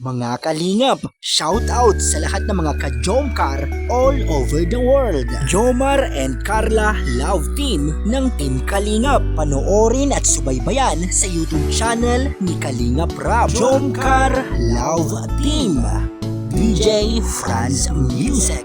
Mga kalingap, shout out sa lahat ng mga ka-Jomcar all over the world. Jomar and Carla Love Team ng Team Kalingap. Panoorin at subaybayan sa YouTube channel ni Kalingap Rab. Jomcar Love Team. DJ Franz Music.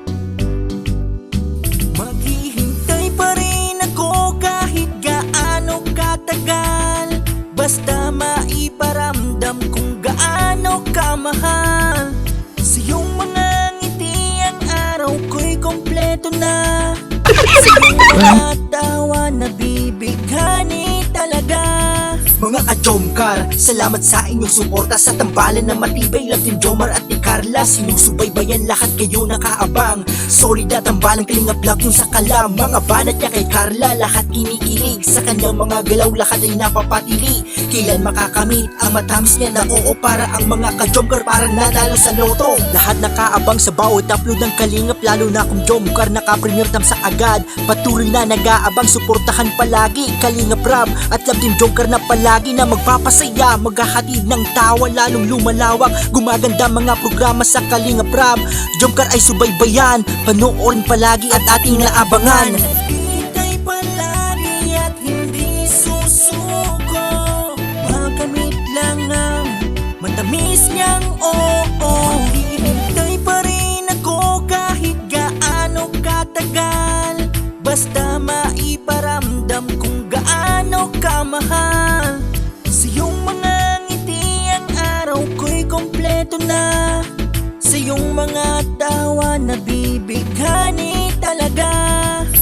Maghihintay pa rin ako kahit gaano katagal, basta maiparamdam kung gaano kamahal. Sa iyong mga ngiti ang araw ko'y kompleto na. Sa iyong mga tawa nabibighani talaga. Mga ka-Jomcar, salamat sa inyong suporta sa tambalan na matibay. Love Team Jomar at ni Carla, sinusubaybayan lahat kayo nakaabang. Solid na tambalang Kalingap Love yung sa kalam. Mga banat niya kay Carla, lahat kinikilig. Sa kanyang mga galaw, lahat ay napapatili. Kailan makakamit ang matamis niya na oo, para ang mga ka-Jomcar parang nanalo sa loto. Lahat nakaabang sa bawat upload ng Kalingap, lalo na kung Jomcar naka-premier tam sa agad. Patuloy na nag-aabang, suportahan palagi Kalingap Rab at Love Team Jomcar na palagi na magpapasaya, maghahatid ng tawa, lalong lumalawak. Gumaganda mga programa sa Kalingap Rab. Jomcar ay subaybayan, panoorin palagi at ating naabangan. Hintay palagi at hindi susuko, makamit lang ang matamis niyang oo. Hintay pa rin ako kahit gaano katagal, basta maiparamdam kung gaano kamahal. Sa iyong mga ngiti ang araw ko'y kompleto na. Sa iyong mga tawa nabibighani talaga.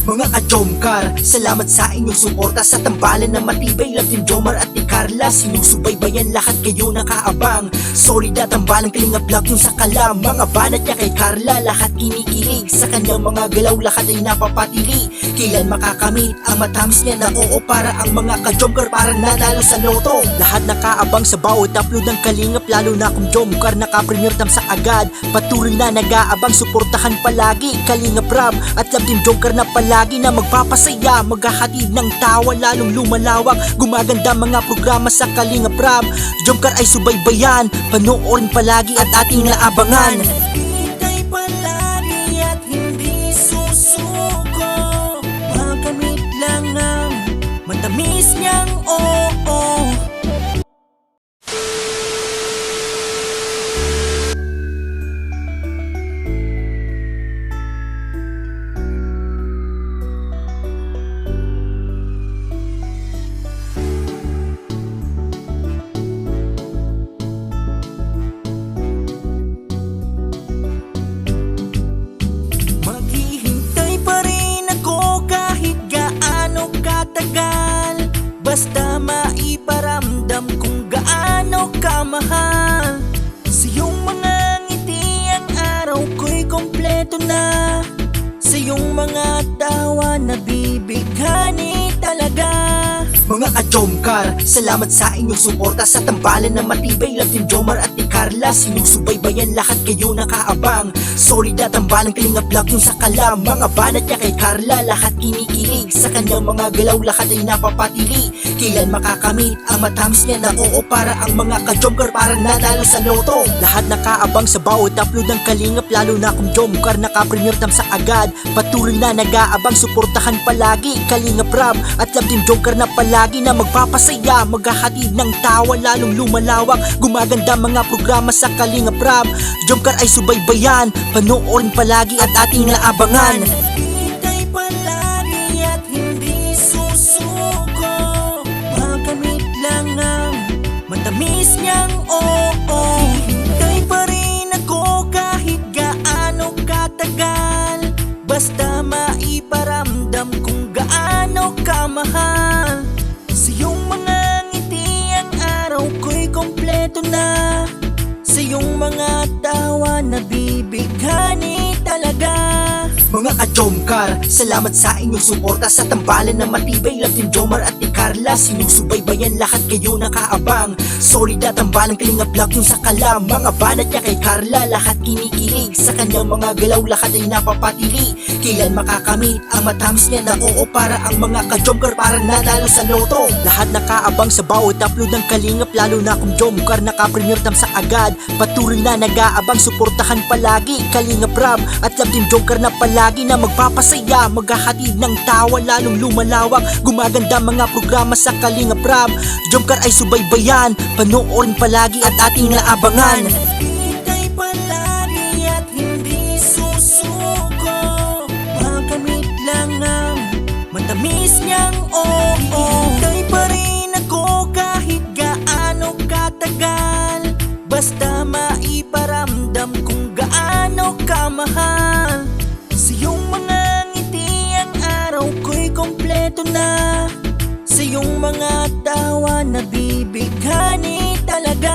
Mga ka-Jomcar, salamat sa inyong suporta sa tambalan na matibay. Love Team Jomar at ni Carla, sinusubaybayan lahat kayo nakaabang. Solid na tambalang Kalingap Love yung sa kalam. Mga banat niya kay Carla, lahat kinikilig. Sa kanyang mga galaw, lahat ay napapatili. Kailan makakamit ang matamis niya na oo, para ang mga ka-Jomcar parang nanalo sa loto. Lahat nakaabang sa bawat upload ng Kalingap, lalo na kung Jomcar naka-premier tam sa agad. Patuloy na nag-aabang, suportahan palagi Kalingap Rab at Love Team Jomcar na palagi na magpapasaya, maghahatid ng tawa, lalong lumalawak. Gumaganda mga programa sa Kalingap Rab. Jomcar ay subaybayan, panoorin palagi at ating naabangan. Hintay palagi at hindi susuko, makamit lang ang matamis niyang oo. Maghihintay pa rin ako kahit gaano katagal, basta maiparamdam kung gaano kamahal. Sa iyong mga ngiti ang araw ko'y kompleto na. Sa iyong mga tawa nabibighani talaga. Mga ka-Jomcar, salamat sa inyong suporta sa tambalan na matibay. Love Team Jomar at ni Carla, sinusubaybayan lahat kayo nakaabang. Solid na tambalang Kalingap Love yung sa kalam. Mga banat niya kay Carla, lahat kinikilig. Sa kanyang mga galaw, lahat ay napapatili. Kailan makakamit ang matamis niya na oo, para ang mga ka-Jomcar parang nanalo sa loto. Lahat nakaabang sa bawat upload ng Kalingap, lalo na kung Jomcar naka-premier tam sa agad. Patuloy na nag-aabang, suportahan palagi Kalingap Rab at Love Team Jomcar na palagi na magpapasaya, maghahatid ng tawa, lalong lumalawak. Gumaganda mga programa sa Kalingap Rab. Jomcar ay subaybayan, panoorin palagi at ating naabangan. Hintay palagi at hindi susuko, makamit lang ang matamis niyang oo. Hintay pa rin ako kahit gaano katagal, basta maiparamdam kung gaano kamahal. Sa iyong mga ngiti ang araw ko'y kompleto na. Sa iyong mga tawa nabibighani talaga. Mga Mga ka-Jomcar, salamat sa inyong suporta sa tambalan na matibay. Love Team Jomar at ni Carla, sinusubaybayan lahat kayo nakaabang. Solid at tambalang Kalinga Vlog yung sa kalam. Mga banat niya kay Carla, lahat kinikilig. Sa kanyang mga galaw, lahat ay napapatili. Kailan makakamit ang matamis niya na oo, para ang mga ka-Jomcar parang nanalo sa loto. Lahat nakaabang sa bawat upload ng Kalingap, lalo na kung Jomcar naka-premier tam sa agad. Patuloy na nag-aabang, suportahan palagi Kalingap Rab at Love Team Jomcar na palagi na magpapasaya, maghahatid ng tawa, lalong lumalawak. Gumaganda mga programa sa Kalingap Rab. Jomcar ay subaybayan, panoorin palagi at ating naabangan. Hintay palagi at hindi susuko, makamit lang ang matamis niyang oo. Hintay pa rin ako kahit gaano katagal, basta maiparamdam kung gaano kamahal. Sa iyong mga ngiti ang araw ko'y kompleto na, sa iyong mga tawa nabibighani talaga.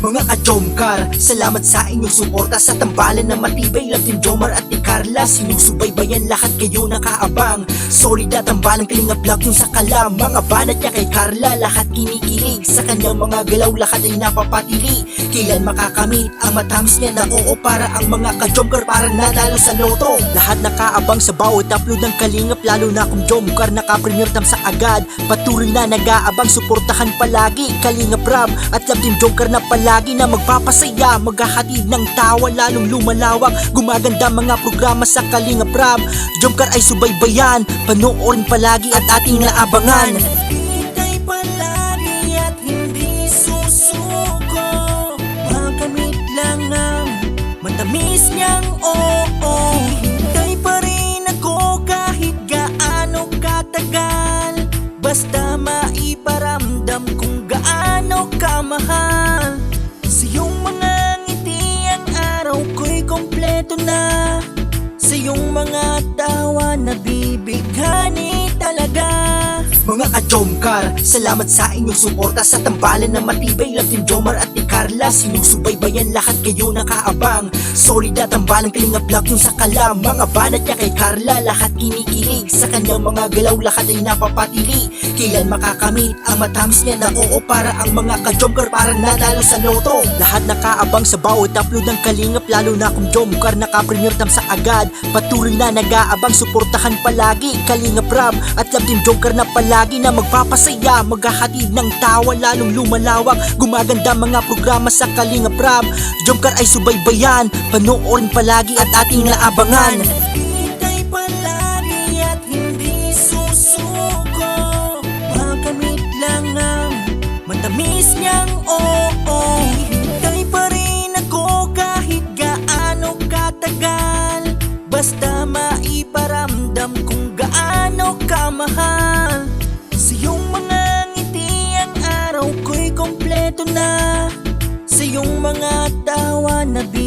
Mga ka-Jomcar, salamat sa inyong suporta sa tambalan na matibay. Love Team Jomar at ni Carla, sinusubaybayan lahat kayo nakaabang. Solid at tambalang Kalinga Vlog yung sa kalam. Mga banat niya kay Carla, lahat kinikilig. Sa kanyang mga galaw, lahat ay napapatili. Kailan makakamit ang matamis niya na oo, para ang mga ka-Jomcar parang nanalo sa loto. Lahat nakaabang sa bawat upload ng Kalingap, lalo na kung Jomcar naka-premier tam sa agad. Patuloy na nag-aabang, suportahan palagi Kalingap Rab at Love Team Jomcar na palagi na magpapasaya, maghahatid ng tawa, lalong lumalawak. Gumaganda mga programa sa Kalingap Rab. Jomcar ay subaybayan, panoorin palagi at ating naabangan. Hintay palagi at hindi susuko, makamit lang ang matamis niyang oo. Hintay pa rin ako kahit gaano katagal, basta maiparamdam kung gaano kamahal. Sa iyong mga ngiti ang araw ko'y kompleto na, sa iyong mga tawa nabibighani talaga. Mga ka-Jomcar, salamat sa inyong suporta sa tambalan na matibay. Love Team Jomar at ni Carla, sinusubaybayan lahat kayo nakaabang. Solid at tambalang Kalinga Vlog yung sa kalam. Mga banat niya kay Carla, lahat kinikilig. Sa kanyang mga galaw, lahat ay napapatili. Kailan makakamit ang matamis niya na oo, para ang mga ka-Jomcar parang nanalo sa loto. Lahat nakaabang sa bawat upload ng Kalingap, lalo na kung Jomcar naka-premier tam sa agad. Patuloy na nag-aabang, suportahan palagi Kalingap Rab at Love Team Jomcar na palagi na magpapasaya, maghahatid ng tawa, lalong lumalawak. Gumaganda mga programa sa Kalingap Rab. Jomcar ay subaybayan, panoorin palagi at ating naabangan. Hintay palagi at hindi susuko, makamit lang ang matamis niyang oo. Hintay pa rin ako kahit gaano katagal, basta maiparamdam kung gaano kamahal. Sa iyong mga ngiti ang araw ko'y kompleto na, sa iyong mga tawa nabibighani